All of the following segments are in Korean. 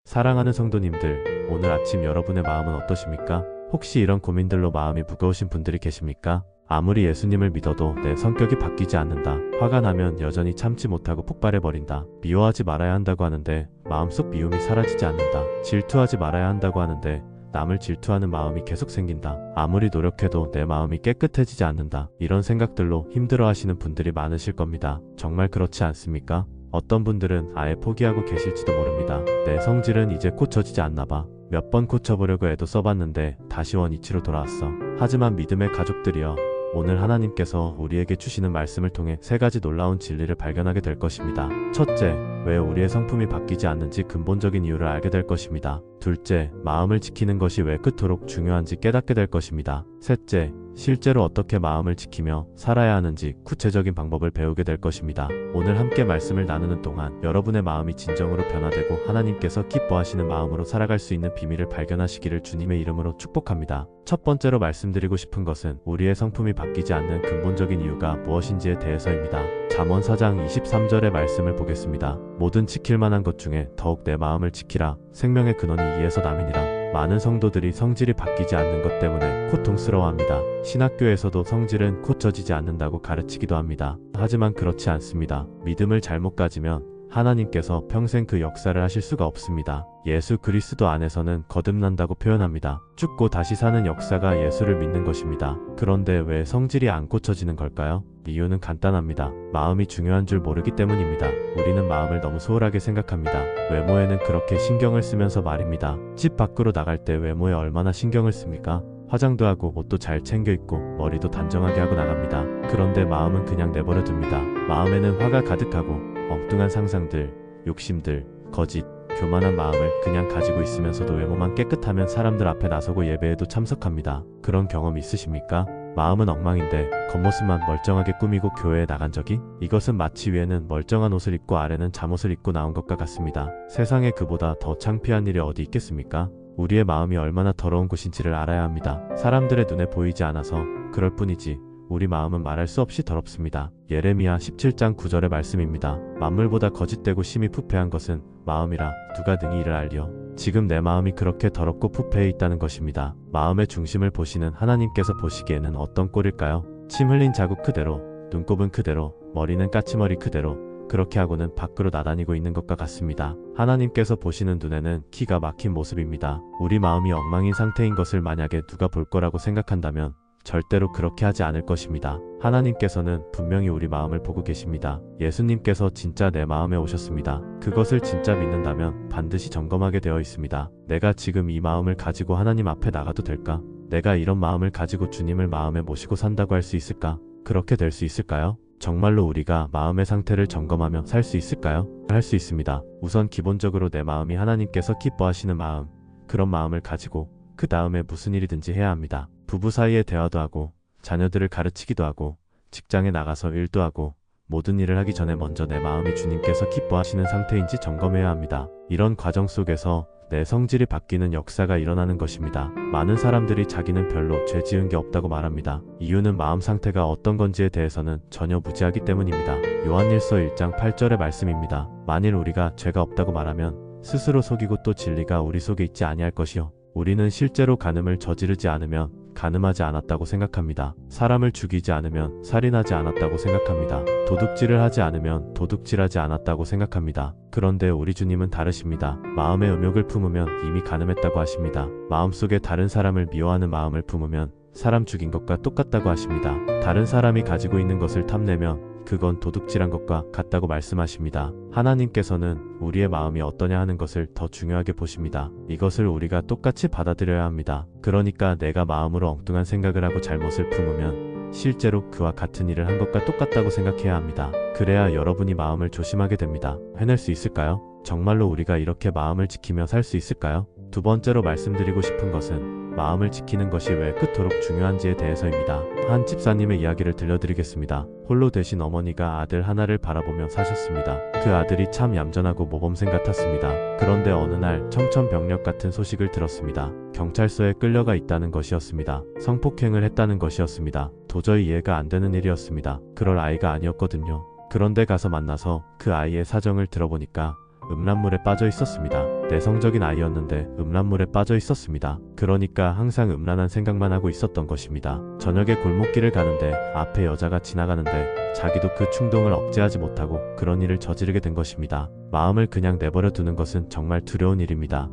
사랑하는 성도님들, 오늘 아침 여러분의 마음은 어떠십니까? 혹시 이런 고민들로 마음이 무거우신 분들이 계십니까? 아무리 예수님을 믿어도 내 성격이 바뀌지 않는다. 화가 나면 여전히 참지 못하고 폭발해버린다. 미워하지 말아야 한다고 하는데 마음속 미움이 사라지지 않는다. 질투하지 말아야 한다고 하는데 남을 질투하는 마음이 계속 생긴다. 아무리 노력해도 내 마음이 깨끗해지지 않는다. 이런 생각들로 힘들어하시는 분들이 많으실 겁니다. 정말 그렇지 않습니까? 어떤 분들은 아예 포기하고 계실지도 모릅니다. 내 성질은 이제 고쳐지지 않나봐. 몇 번 고쳐보려고 애도 써봤는데 다시 원위치로 돌아왔어. 하지만 믿음의 가족들이여, 오늘 하나님께서 우리에게 주시는 말씀을 통해 세 가지 놀라운 진리를 발견하게 될 것입니다. 첫째, 왜 우리의 성품이 바뀌지 않는지 근본적인 이유를 알게 될 것입니다. 둘째, 마음을 지키는 것이 왜 그토록 중요한지 깨닫게 될 것입니다. 셋째, 실제로 어떻게 마음을 지키며 살아야 하는지 구체적인 방법을 배우게 될 것입니다. 오늘 함께 말씀을 나누는 동안 여러분의 마음이 진정으로 변화되고 하나님께서 기뻐하시는 마음으로 살아갈 수 있는 비밀을 발견하시기를 주님의 이름으로 축복합니다. 첫 번째로 말씀드리고 싶은 것은 우리의 성품이 바뀌지 않는 근본적인 이유가 무엇인지에 대해서입니다. 잠언 4장 23절의 말씀을 보겠습니다. 모든 지킬 만한 것 중에 더욱 내 마음을 지키라. 생명의 근원이 이에서 남이니라. 많은 성도들이 성질이 바뀌지 않는 것 때문에 고통스러워합니다. 신학교에서도 성질은 고쳐지지 않는다고 가르치기도 합니다. 하지만 그렇지 않습니다. 믿음을 잘못 가지면 하나님께서 평생 그 역사를 하실 수가 없습니다. 예수 그리스도 안에서는 거듭난다고 표현합니다. 죽고 다시 사는 역사가 예수를 믿는 것입니다. 그런데 왜 성질이 안 고쳐지는 걸까요? 이유는 간단합니다. 마음이 중요한 줄 모르기 때문입니다. 우리는 마음을 너무 소홀하게 생각합니다. 외모에는 그렇게 신경을 쓰면서 말입니다. 집 밖으로 나갈 때 외모에 얼마나 신경을 씁니까? 화장도 하고 옷도 잘 챙겨 입고 머리도 단정하게 하고 나갑니다. 그런데 마음은 그냥 내버려 둡니다. 마음에는 화가 가득하고 엉뚱한 상상들, 욕심들, 거짓, 교만한 마음을 그냥 가지고 있으면서도 외모만 깨끗하면 사람들 앞에 나서고 예배에도 참석합니다. 그런 경험 있으십니까? 마음은 엉망인데 겉모습만 멀쩡하게 꾸미고 교회에 나간 적이? 이것은 마치 위에는 멀쩡한 옷을 입고 아래는 잠옷을 입고 나온 것과 같습니다. 세상에 그보다 더 창피한 일이 어디 있겠습니까? 우리의 마음이 얼마나 더러운 곳인지를 알아야 합니다. 사람들의 눈에 보이지 않아서 그럴 뿐이지 우리 마음은 말할 수 없이 더럽습니다. 예레미야 17장 9절의 말씀입니다. 만물보다 거짓되고 심히 부패한 것은 마음이라 누가 능히 이를 알리어. 지금 내 마음이 그렇게 더럽고 부패해 있다는 것입니다. 마음의 중심을 보시는 하나님께서 보시기에는 어떤 꼴일까요? 침 흘린 자국 그대로, 눈곱은 그대로, 머리는 까치머리 그대로 그렇게 하고는 밖으로 나다니고 있는 것과 같습니다. 하나님께서 보시는 눈에는 기가 막힌 모습입니다. 우리 마음이 엉망인 상태인 것을 만약에 누가 볼 거라고 생각한다면 절대로 그렇게 하지 않을 것입니다. 하나님께서는 분명히 우리 마음을 보고 계십니다. 예수님께서 진짜 내 마음에 오셨습니다. 그것을 진짜 믿는다면 반드시 점검하게 되어 있습니다. 내가 지금 이 마음을 가지고 하나님 앞에 나가도 될까? 내가 이런 마음을 가지고 주님을 마음에 모시고 산다고 할 수 있을까? 그렇게 될 수 있을까요? 정말로 우리가 마음의 상태를 점검하며 살 수 있을까요? 할 수 있습니다. 우선 기본적으로 내 마음이 하나님께서 기뻐하시는 마음, 그런 마음을 가지고 그 다음에 무슨 일이든지 해야 합니다. 부부 사이에 대화도 하고 자녀들을 가르치기도 하고 직장에 나가서 일도 하고 모든 일을 하기 전에 먼저 내 마음이 주님께서 기뻐하시는 상태인지 점검해야 합니다. 이런 과정 속에서 내 성질이 바뀌는 역사가 일어나는 것입니다. 많은 사람들이 자기는 별로 죄 지은 게 없다고 말합니다. 이유는 마음 상태가 어떤 건지에 대해서는 전혀 무지하기 때문입니다. 요한일서 1장 8절의 말씀입니다. 만일 우리가 죄가 없다고 말하면 스스로 속이고 또 진리가 우리 속에 있지 아니할 것이요. 우리는 실제로 간음을 저지르지 않으면 간음하지 않았다고 생각합니다. 사람을 죽이지 않으면 살인하지 않았다고 생각합니다. 도둑질을 하지 않으면 도둑질하지 않았다고 생각합니다. 그런데 우리 주님은 다르십니다. 마음의 음욕을 품으면 이미 간음했다고 하십니다. 마음속에 다른 사람을 미워하는 마음을 품으면 사람 죽인 것과 똑같다고 하십니다. 다른 사람이 가지고 있는 것을 탐내면 그건 도둑질한 것과 같다고 말씀하십니다. 하나님께서는 우리의 마음이 어떠냐 하는 것을 더 중요하게 보십니다. 이것을 우리가 똑같이 받아들여야 합니다. 그러니까 내가 마음으로 엉뚱한 생각을 하고 잘못을 품으면 실제로 그와 같은 일을 한 것과 똑같다고 생각해야 합니다. 그래야 여러분이 마음을 조심하게 됩니다. 해낼 수 있을까요? 정말로 우리가 이렇게 마음을 지키며 살 수 있을까요? 두 번째로 말씀드리고 싶은 것은 마음을 지키는 것이 왜 그토록 중요한지에 대해서입니다. 한 집사님의 이야기를 들려드리겠습니다. 홀로 되신 어머니가 아들 하나를 바라보며 사셨습니다. 그 아들이 참 얌전하고 모범생 같았습니다. 그런데 어느 날 청천벽력 같은 소식을 들었습니다. 경찰서에 끌려가 있다는 것이었습니다. 성폭행을 했다는 것이었습니다. 도저히 이해가 안 되는 일이었습니다. 그럴 아이가 아니었거든요. 그런데 가서 만나서 그 아이의 사정을 들어보니까 음란물에 빠져 있었습니다. 내성적인 아이였는데 음란물에 빠져 있었습니다. 그러니까 항상 음란한 생각만 하고 있었던 것입니다. 저녁에 골목길을 가는데 앞에 여자가 지나가는데 자기도 그 충동을 억제하지 못하고 그런 일을 저지르게 된 것입니다. 마음을 그냥 내버려 두는 것은 정말 두려운 일입니다.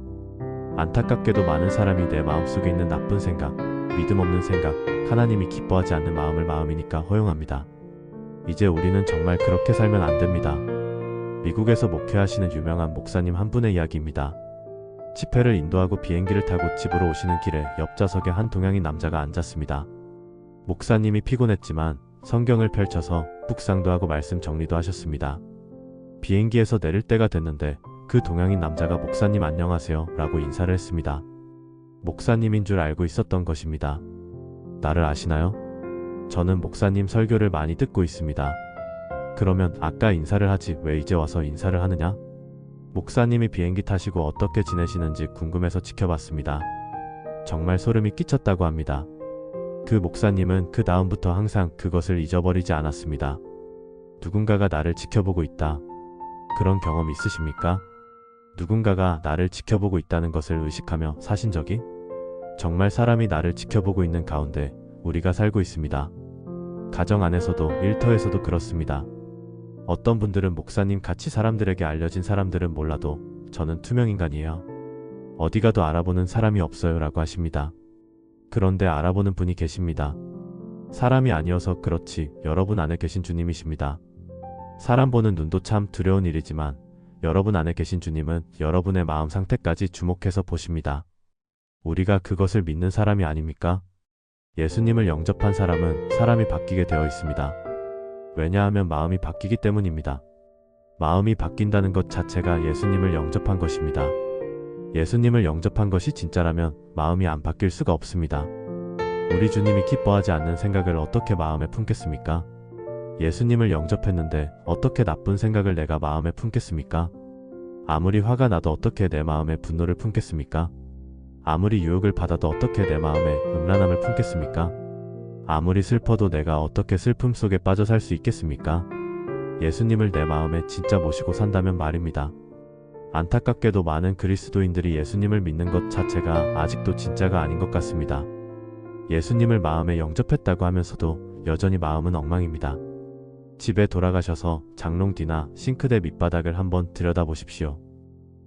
안타깝게도 많은 사람이 내 마음속에 있는 나쁜 생각, 믿음 없는 생각, 하나님이 기뻐하지 않는 마음을 마음이니까 허용합니다. 이제 우리는 정말 그렇게 살면 안 됩니다. 미국에서 목회하시는 유명한 목사님 한 분의 이야기입니다. 집회를 인도하고 비행기를 타고 집으로 오시는 길에 옆좌석에 한 동양인 남자가 앉았습니다. 목사님이 피곤했지만 성경을 펼쳐서 묵상도 하고 말씀 정리도 하셨습니다. 비행기에서 내릴 때가 됐는데 그 동양인 남자가 목사님 안녕하세요 라고 인사를 했습니다. 목사님인 줄 알고 있었던 것입니다. 나를 아시나요? 저는 목사님 설교를 많이 듣고 있습니다. 그러면 아까 인사를 하지 왜 이제 와서 인사를 하느냐? 목사님이 비행기 타시고 어떻게 지내시는지 궁금해서 지켜봤습니다. 정말 소름이 끼쳤다고 합니다. 그 목사님은 그 다음부터 항상 그것을 잊어버리지 않았습니다. 누군가가 나를 지켜보고 있다. 그런 경험 있으십니까? 누군가가 나를 지켜보고 있다는 것을 의식하며 사신 적이? 정말 사람이 나를 지켜보고 있는 가운데 우리가 살고 있습니다. 가정 안에서도 일터에서도 그렇습니다. 어떤 분들은 목사님 같이 사람들에게 알려진 사람들은 몰라도 저는 투명인간이에요. 어디 가도 알아보는 사람이 없어요 라고 하십니다. 그런데 알아보는 분이 계십니다. 사람이 아니어서 그렇지 여러분 안에 계신 주님이십니다. 사람 보는 눈도 참 두려운 일이지만 여러분 안에 계신 주님은 여러분의 마음 상태까지 주목해서 보십니다. 우리가 그것을 믿는 사람이 아닙니까? 예수님을 영접한 사람은 사람이 바뀌게 되어 있습니다. 왜냐하면 마음이 바뀌기 때문입니다. 마음이 바뀐다는 것 자체가 예수님을 영접한 것입니다. 예수님을 영접한 것이 진짜라면 마음이 안 바뀔 수가 없습니다. 우리 주님이 기뻐하지 않는 생각을 어떻게 마음에 품겠습니까? 예수님을 영접했는데 어떻게 나쁜 생각을 내가 마음에 품겠습니까? 아무리 화가 나도 어떻게 내 마음에 분노를 품겠습니까? 아무리 유혹을 받아도 어떻게 내 마음에 음란함을 품겠습니까? 아무리 슬퍼도 내가 어떻게 슬픔 속에 빠져 살 수 있겠습니까? 예수님을 내 마음에 진짜 모시고 산다면 말입니다. 안타깝게도 많은 그리스도인들이 예수님을 믿는 것 자체가 아직도 진짜가 아닌 것 같습니다. 예수님을 마음에 영접했다고 하면서도 여전히 마음은 엉망입니다. 집에 돌아가셔서 장롱 뒤나 싱크대 밑바닥을 한번 들여다보십시오.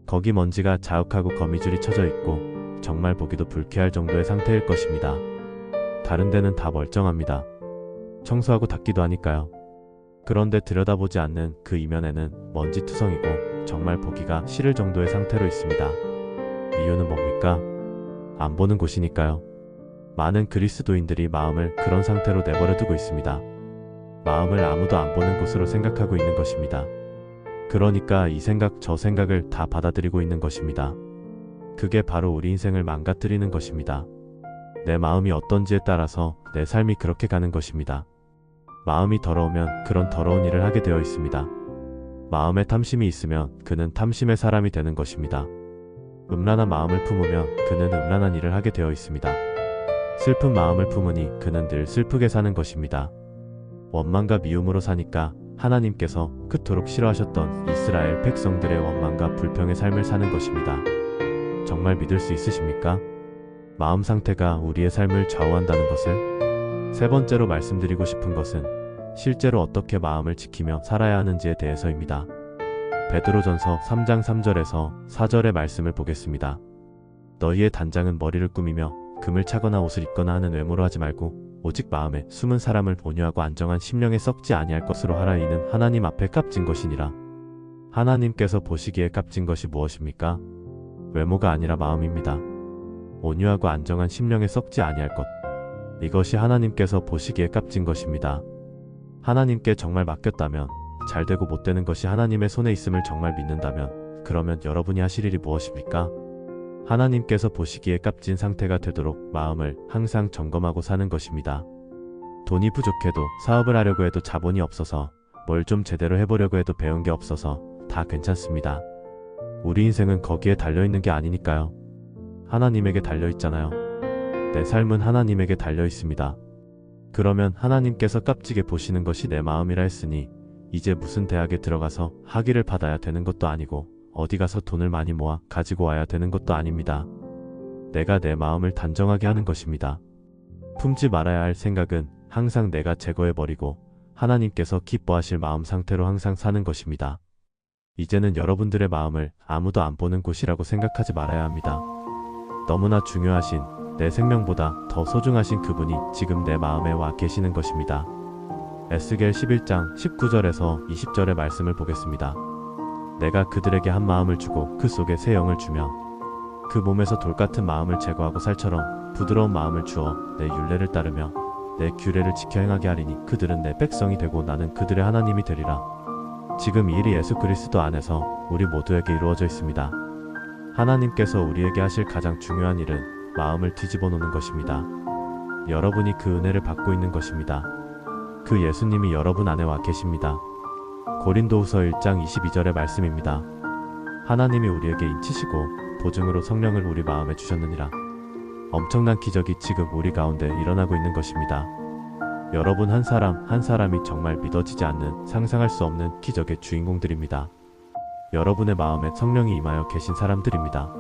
거기 먼지가 자욱하고 거미줄이 쳐져 있고 정말 보기도 불쾌할 정도의 상태일 것입니다. 다른 데는 다 멀쩡합니다. 청소하고 닦기도 하니까요. 그런데 들여다보지 않는 그 이면에는 먼지 투성이고 정말 보기가 싫을 정도의 상태로 있습니다. 이유는 뭡니까? 안 보는 곳이니까요. 많은 그리스도인들이 마음을 그런 상태로 내버려 두고 있습니다. 마음을 아무도 안 보는 곳으로 생각하고 있는 것입니다. 그러니까 이 생각 저 생각을 다 받아들이고 있는 것입니다. 그게 바로 우리 인생을 망가뜨리는 것입니다. 내 마음이 어떤지에 따라서 내 삶이 그렇게 가는 것입니다. 마음이 더러우면 그런 더러운 일을 하게 되어 있습니다. 마음에 탐심이 있으면 그는 탐심의 사람이 되는 것입니다. 음란한 마음을 품으면 그는 음란한 일을 하게 되어 있습니다. 슬픈 마음을 품으니 그는 늘 슬프게 사는 것입니다. 원망과 미움으로 사니까 하나님께서 그토록 싫어하셨던 이스라엘 백성들의 원망과 불평의 삶을 사는 것입니다. 정말 믿을 수 있으십니까? 마음 상태가 우리의 삶을 좌우한다는 것을? 세 번째로 말씀드리고 싶은 것은 실제로 어떻게 마음을 지키며 살아야 하는지에 대해서입니다. 베드로전서 3장 3절에서 4절의 말씀을 보겠습니다. 너희의 단장은 머리를 꾸미며 금을 차거나 옷을 입거나 하는 외모로 하지 말고 오직 마음에 숨은 사람을 온유하고 안정한 심령에 썩지 아니할 것으로 하라. 이는 하나님 앞에 값진 것이니라. 하나님께서 보시기에 값진 것이 무엇입니까? 외모가 아니라 마음입니다. 온유하고 안정한 심령에 썩지 아니할 것. 이것이 하나님께서 보시기에 값진 것입니다. 하나님께 정말 맡겼다면, 잘되고 못되는 것이 하나님의 손에 있음을 정말 믿는다면, 그러면 여러분이 하실 일이 무엇입니까? 하나님께서 보시기에 값진 상태가 되도록 마음을 항상 점검하고 사는 것입니다. 돈이 부족해도 사업을 하려고 해도 자본이 없어서 뭘 좀 제대로 해보려고 해도 배운 게 없어서 다 괜찮습니다. 우리 인생은 거기에 달려있는 게 아니니까요. 하나님에게 달려있잖아요. 내 삶은 하나님에게 달려있습니다. 그러면 하나님께서 값지게 보시는 것이 내 마음이라 했으니 이제 무슨 대학에 들어가서 학위를 받아야 되는 것도 아니고 어디 가서 돈을 많이 모아 가지고 와야 되는 것도 아닙니다. 내가 내 마음을 단정하게 하는 것입니다. 품지 말아야 할 생각은 항상 내가 제거해버리고 하나님께서 기뻐하실 마음 상태로 항상 사는 것입니다. 이제는 여러분들의 마음을 아무도 안 보는 곳이라고 생각하지 말아야 합니다. 너무나 중요하신, 내 생명보다 더 소중하신 그분이 지금 내 마음에 와 계시는 것입니다. 에스겔 11장 19절에서 20절의 말씀을 보겠습니다. 내가 그들에게 한 마음을 주고 그 속에 새 영을 주며 그 몸에서 돌같은 마음을 제거하고 살처럼 부드러운 마음을 주어 내 율례를 따르며 내 규례를 지켜 행하게 하리니 그들은 내 백성이 되고 나는 그들의 하나님이 되리라. 지금 이 일이 예수 그리스도 안에서 우리 모두에게 이루어져 있습니다. 하나님께서 우리에게 하실 가장 중요한 일은 마음을 뒤집어 놓는 것입니다. 여러분이 그 은혜를 받고 있는 것입니다. 그 예수님이 여러분 안에 와 계십니다. 고린도후서 1장 22절의 말씀입니다. 하나님이 우리에게 인치시고 보증으로 성령을 우리 마음에 주셨느니라. 엄청난 기적이 지금 우리 가운데 일어나고 있는 것입니다. 여러분 한 사람 한 사람이 정말 믿어지지 않는, 상상할 수 없는 기적의 주인공들입니다. 여러분의 마음에 성령이 임하여 계신 사람들입니다.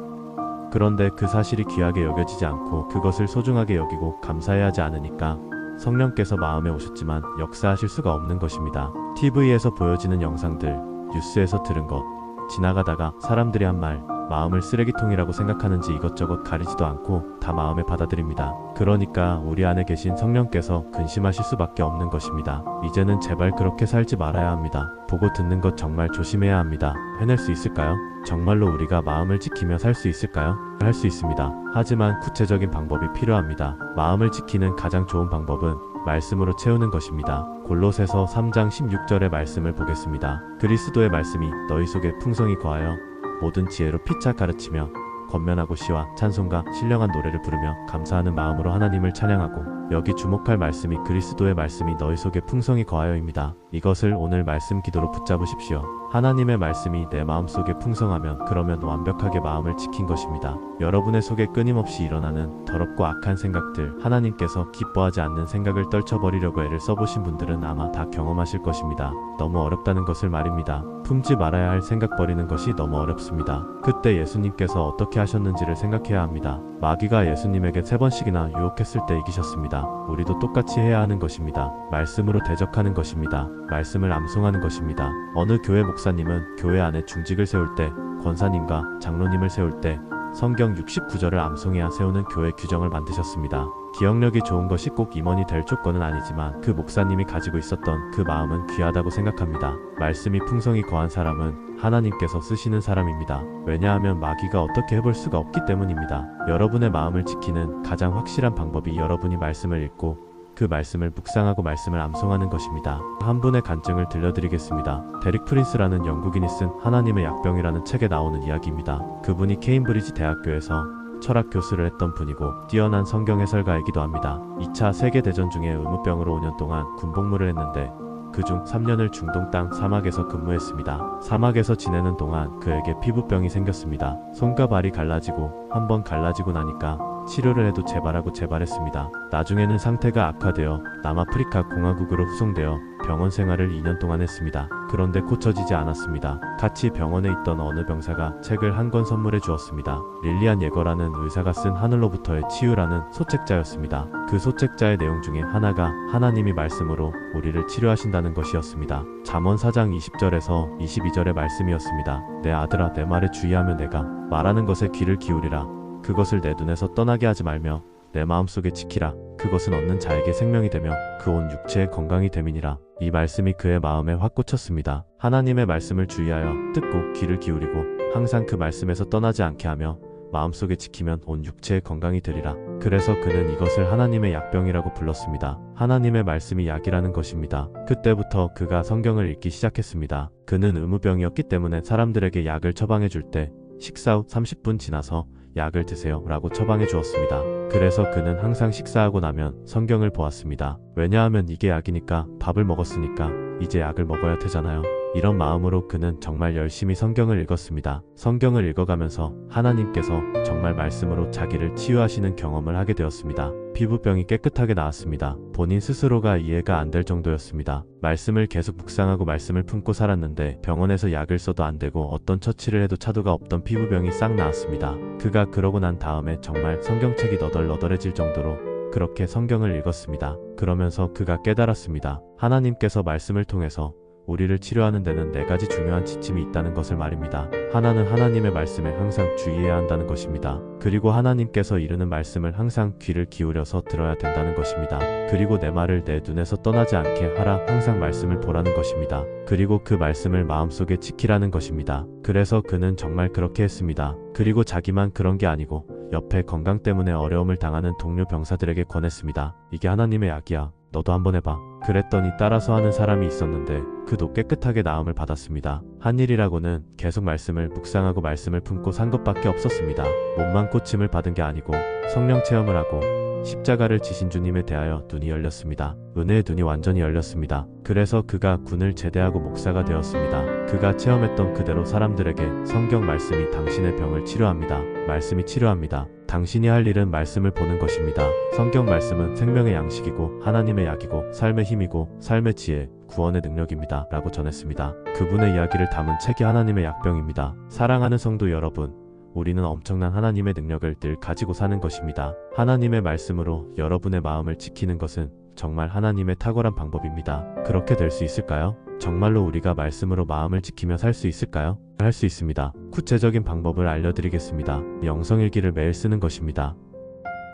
그런데 그 사실이 귀하게 여겨지지 않고 그것을 소중하게 여기고 감사해야 하지 않으니까 성령께서 마음에 오셨지만 역사하실 수가 없는 것입니다. TV에서 보여지는 영상들, 뉴스에서 들은 것, 지나가다가 사람들이 한 말, 마음을 쓰레기통이라고 생각하는지 이것저것 가리지도 않고 다 마음에 받아들입니다. 그러니까 우리 안에 계신 성령께서 근심하실 수밖에 없는 것입니다. 이제는 제발 그렇게 살지 말아야 합니다. 보고 듣는 것 정말 조심해야 합니다. 해낼 수 있을까요? 정말로 우리가 마음을 지키며 살 수 있을까요? 할 수 있습니다. 하지만 구체적인 방법이 필요합니다. 마음을 지키는 가장 좋은 방법은 말씀으로 채우는 것입니다. 골로새서 3장 16절의 말씀을 보겠습니다. 그리스도의 말씀이 너희 속에 풍성히 거하여 모든 지혜로 피차 가르치며 권면하고 시와 찬송과 신령한 노래를 부르며 감사하는 마음으로 하나님을 찬양하고. 여기 주목할 말씀이 그리스도의 말씀이 너희 속에 풍성히 거하여입니다. 이것을 오늘 말씀 기도로 붙잡으십시오. 하나님의 말씀이 내 마음속에 풍성하면 그러면 완벽하게 마음을 지킨 것입니다. 여러분의 속에 끊임없이 일어나는 더럽고 악한 생각들, 하나님께서 기뻐하지 않는 생각을 떨쳐버리려고 애를 써보신 분들은 아마 다 경험하실 것입니다. 너무 어렵다는 것을 말입니다. 품지 말아야 할 생각 버리는 것이 너무 어렵습니다. 그때 예수님께서 어떻게 하셨는지를 생각해야 합니다. 마귀가 예수님에게 3번씩이나 유혹했을 때 이기셨습니다. 우리도 똑같이 해야 하는 것입니다. 말씀으로 대적하는 것입니다. 말씀을 암송하는 것입니다. 어느 교회 목사님은 교회 안에 중직을 세울 때, 권사님과 장로님을 세울 때 성경 69절을 암송해야 세우는 교회 규정을 만드셨습니다. 기억력이 좋은 것이 꼭 임원이 될 조건은 아니지만 그 목사님이 가지고 있었던 그 마음은 귀하다고 생각합니다. 말씀이 풍성히 거한 사람은 하나님께서 쓰시는 사람입니다. 왜냐하면 마귀가 어떻게 해볼 수가 없기 때문입니다. 여러분의 마음을 지키는 가장 확실한 방법이 여러분이 말씀을 읽고 그 말씀을 묵상하고 말씀을 암송하는 것입니다. 한 분의 간증을 들려드리겠습니다. 데릭 프린스라는 영국인이 쓴 하나님의 약병이라는 책에 나오는 이야기입니다. 그분이 케임브리지 대학교에서 철학 교수를 했던 분이고 뛰어난 성경 해설가이기도 합니다. 2차 세계대전 중에 의무병으로 5년 동안 군복무를 했는데 그중 3년을 중동 땅 사막에서 근무했습니다. 사막에서 지내는 동안 그에게 피부병이 생겼습니다. 손과 발이 갈라지고 한번 갈라지고 나니까 치료를 해도 재발하고 재발했습니다. 나중에는 상태가 악화되어 남아프리카 공화국으로 후송되어 병원 생활을 2년 동안 했습니다. 그런데 고쳐지지 않았습니다. 같이 병원에 있던 어느 병사가 책을 한 권 선물해 주었습니다. 릴리안 예거라는 의사가 쓴 하늘로부터의 치유라는 소책자였습니다. 그 소책자의 내용 중에 하나가 하나님이 말씀으로 우리를 치료하신다는 것이었습니다. 잠언 4장 20절에서 22절의 말씀이었습니다. 내 아들아, 내 말에 주의하며 내가 말하는 것에 귀를 기울이라. 그것을 내 눈에서 떠나게 하지 말며 내 마음속에 지키라. 그것은 얻는 자에게 생명이 되며 그 온 육체의 건강이 됨이니라. 이 말씀이 그의 마음에 확 꽂혔습니다. 하나님의 말씀을 주의하여 듣고 귀를 기울이고 항상 그 말씀에서 떠나지 않게 하며 마음속에 지키면 온 육체의 건강이 되리라. 그래서 그는 이것을 하나님의 약병이라고 불렀습니다. 하나님의 말씀이 약이라는 것입니다. 그때부터 그가 성경을 읽기 시작했습니다. 그는 의무병이었기 때문에 사람들에게 약을 처방해 줄 때 식사 후 30분 지나서 약을 드세요 라고 처방해 주었습니다. 그래서 그는 항상 식사하고 나면 성경을 보았습니다. 왜냐하면 이게 약이니까, 밥을 먹었으니까 이제 약을 먹어야 되잖아요. 이런 마음으로 그는 정말 열심히 성경을 읽었습니다. 성경을 읽어가면서 하나님께서 정말 말씀으로 자기를 치유하시는 경험을 하게 되었습니다. 피부병이 깨끗하게 나았습니다. 본인 스스로가 이해가 안 될 정도였습니다. 말씀을 계속 묵상하고 말씀을 품고 살았는데 병원에서 약을 써도 안 되고 어떤 처치를 해도 차도가 없던 피부병이 싹 나았습니다. 그가 그러고 난 다음에 정말 성경책이 너덜너덜해질 정도로 그렇게 성경을 읽었습니다. 그러면서 그가 깨달았습니다. 하나님께서 말씀을 통해서 우리를 치료하는 데는 4가지 중요한 지침이 있다는 것을 말입니다. 하나는 하나님의 말씀에 항상 주의해야 한다는 것입니다. 그리고 하나님께서 이르는 말씀을 항상 귀를 기울여서 들어야 된다는 것입니다. 그리고 내 말을 내 눈에서 떠나지 않게 하라, 항상 말씀을 보라는 것입니다. 그리고 그 말씀을 마음속에 지키라는 것입니다. 그래서 그는 정말 그렇게 했습니다. 그리고 자기만 그런 게 아니고 옆에 건강 때문에 어려움을 당하는 동료 병사들에게 권했습니다. 이게 하나님의 약이야. 너도 한번 해봐. 그랬더니 따라서 하는 사람이 있었는데 그도 깨끗하게 나음을 받았습니다. 한 일이라고는 계속 말씀을 묵상하고 말씀을 품고 산 것밖에 없었습니다. 몸만 고침을 받은 게 아니고 성령 체험을 하고 십자가를 지신 주님에 대하여 눈이 열렸습니다. 은혜의 눈이 완전히 열렸습니다. 그래서 그가 군을 제대하고 목사가 되었습니다. 그가 체험했던 그대로 사람들에게 성경 말씀이 당신의 병을 치료합니다. 말씀이 치료합니다. 당신이 할 일은 말씀을 보는 것입니다. 성경 말씀은 생명의 양식이고 하나님의 약이고 삶의 힘이고 삶의 지혜, 구원의 능력입니다. 라고 전했습니다. 그분의 이야기를 담은 책이 하나님의 약병입니다. 사랑하는 성도 여러분, 우리는 엄청난 하나님의 능력을 늘 가지고 사는 것입니다. 하나님의 말씀으로 여러분의 마음을 지키는 것은 정말 하나님의 탁월한 방법입니다. 그렇게 될 수 있을까요? 정말로 우리가 말씀으로 마음을 지키며 살 수 있을까요? 할 수 있습니다. 구체적인 방법을 알려드리겠습니다. 영성일기를 매일 쓰는 것입니다.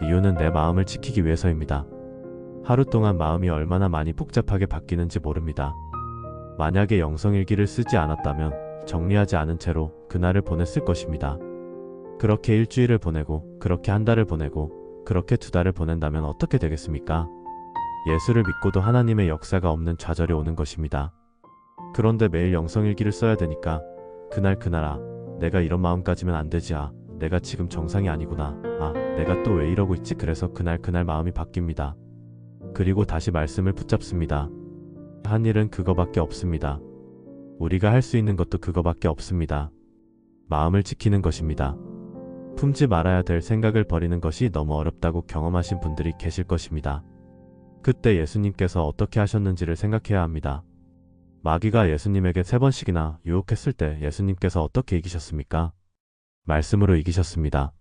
이유는 내 마음을 지키기 위해서입니다. 하루 동안 마음이 얼마나 많이 복잡하게 바뀌는지 모릅니다. 만약에 영성일기를 쓰지 않았다면 정리하지 않은 채로 그날을 보냈을 것입니다. 그렇게 일주일을 보내고 그렇게 한 달을 보내고 그렇게 2달을 보낸다면 어떻게 되겠습니까? 예수를 믿고도 하나님의 역사가 없는 좌절이 오는 것입니다. 그런데 매일 영성일기를 써야 되니까 그날 내가 이런 마음까지면 안 되지, 내가 지금 정상이 아니구나, 내가 또 왜 이러고 있지, 그래서 그날 마음이 바뀝니다. 그리고 다시 말씀을 붙잡습니다. 한 일은 그거밖에 없습니다. 우리가 할 수 있는 것도 그거밖에 없습니다. 마음을 지키는 것입니다. 품지 말아야 될 생각을 버리는 것이 너무 어렵다고 경험하신 분들이 계실 것입니다. 그때 예수님께서 어떻게 하셨는지를 생각해야 합니다. 마귀가 예수님에게 3번씩이나 유혹했을 때 예수님께서 어떻게 이기셨습니까? 말씀으로 이기셨습니다.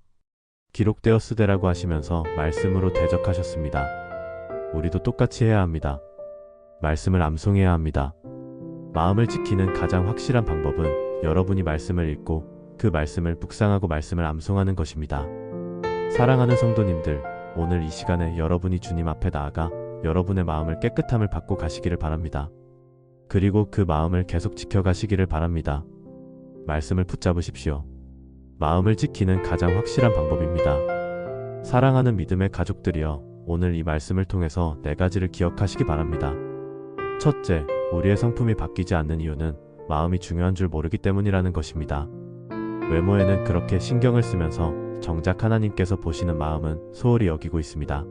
기록되었으되라고 하시면서 말씀으로 대적하셨습니다. 우리도 똑같이 해야 합니다. 말씀을 암송해야 합니다. 마음을 지키는 가장 확실한 방법은 여러분이 말씀을 읽고 그 말씀을 묵상하고 말씀을 암송하는 것입니다. 사랑하는 성도님들, 오늘 이 시간에 여러분이 주님 앞에 나아가 여러분의 마음을 깨끗함을 받고 가시기를 바랍니다. 그리고 그 마음을 계속 지켜가시기를 바랍니다. 말씀을 붙잡으십시오. 마음을 지키는 가장 확실한 방법입니다. 사랑하는 믿음의 가족들이여, 오늘 이 말씀을 통해서 4가지를 기억하시기 바랍니다. 첫째, 우리의 성품이 바뀌지 않는 이유는 마음이 중요한 줄 모르기 때문이라는 것입니다. 외모에는 그렇게 신경을 쓰면서 정작 하나님께서 보시는 마음은 소홀히 여기고 있습니다.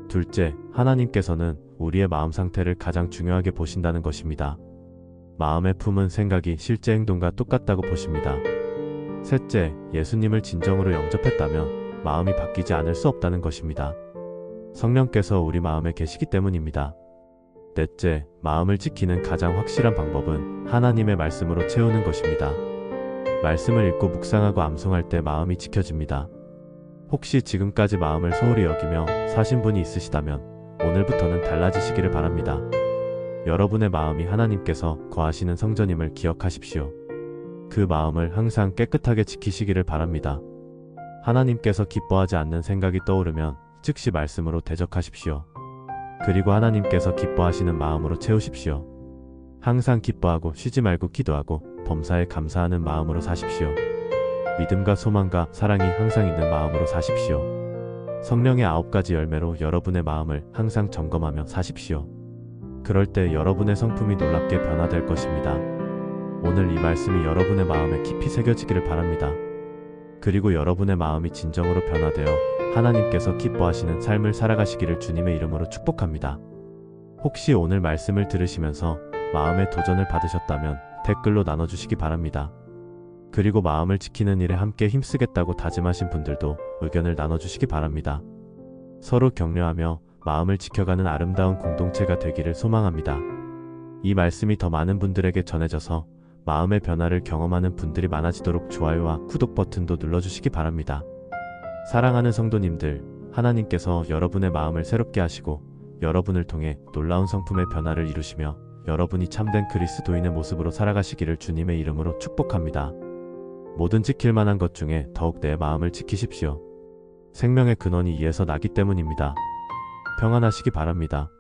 둘째, 하나님께서는 우리의 마음 상태를 가장 중요하게 보신다는 것입니다. 마음에 품은 생각이 실제 행동과 똑같다고 보십니다. 셋째, 예수님을 진정으로 영접했다면 마음이 바뀌지 않을 수 없다는 것입니다. 성령께서 우리 마음에 계시기 때문입니다. 넷째, 마음을 지키는 가장 확실한 방법은 하나님의 말씀으로 채우는 것입니다. 말씀을 읽고 묵상하고 암송할 때 마음이 지켜집니다. 혹시 지금까지 마음을 소홀히 여기며 사신 분이 있으시다면 오늘부터는 달라지시기를 바랍니다. 여러분의 마음이 하나님께서 거하시는 성전임을 기억하십시오. 그 마음을 항상 깨끗하게 지키시기를 바랍니다. 하나님께서 기뻐하지 않는 생각이 떠오르면 즉시 말씀으로 대적하십시오. 그리고 하나님께서 기뻐하시는 마음으로 채우십시오. 항상 기뻐하고 쉬지 말고 기도하고 범사에 감사하는 마음으로 사십시오. 믿음과 소망과 사랑이 항상 있는 마음으로 사십시오. 성령의 9가지 열매로 여러분의 마음을 항상 점검하며 사십시오. 그럴 때 여러분의 성품이 놀랍게 변화될 것입니다. 오늘 이 말씀이 여러분의 마음에 깊이 새겨지기를 바랍니다. 그리고 여러분의 마음이 진정으로 변화되어 하나님께서 기뻐하시는 삶을 살아가시기를 주님의 이름으로 축복합니다. 혹시 오늘 말씀을 들으시면서 마음의 도전을 받으셨다면 댓글로 나눠주시기 바랍니다. 그리고 마음을 지키는 일에 함께 힘쓰겠다고 다짐하신 분들도 의견을 나눠주시기 바랍니다. 서로 격려하며 마음을 지켜가는 아름다운 공동체가 되기를 소망합니다. 이 말씀이 더 많은 분들에게 전해져서 마음의 변화를 경험하는 분들이 많아지도록 좋아요와 구독 버튼도 눌러주시기 바랍니다. 사랑하는 성도님들, 하나님께서 여러분의 마음을 새롭게 하시고 여러분을 통해 놀라운 성품의 변화를 이루시며 여러분이 참된 그리스도인의 모습으로 살아가시기를 주님의 이름으로 축복합니다. 모든 지킬 만한 것 중에 더욱 내 마음을 지키십시오. 생명의 근원이 이에서 나기 때문입니다. 평안하시기 바랍니다.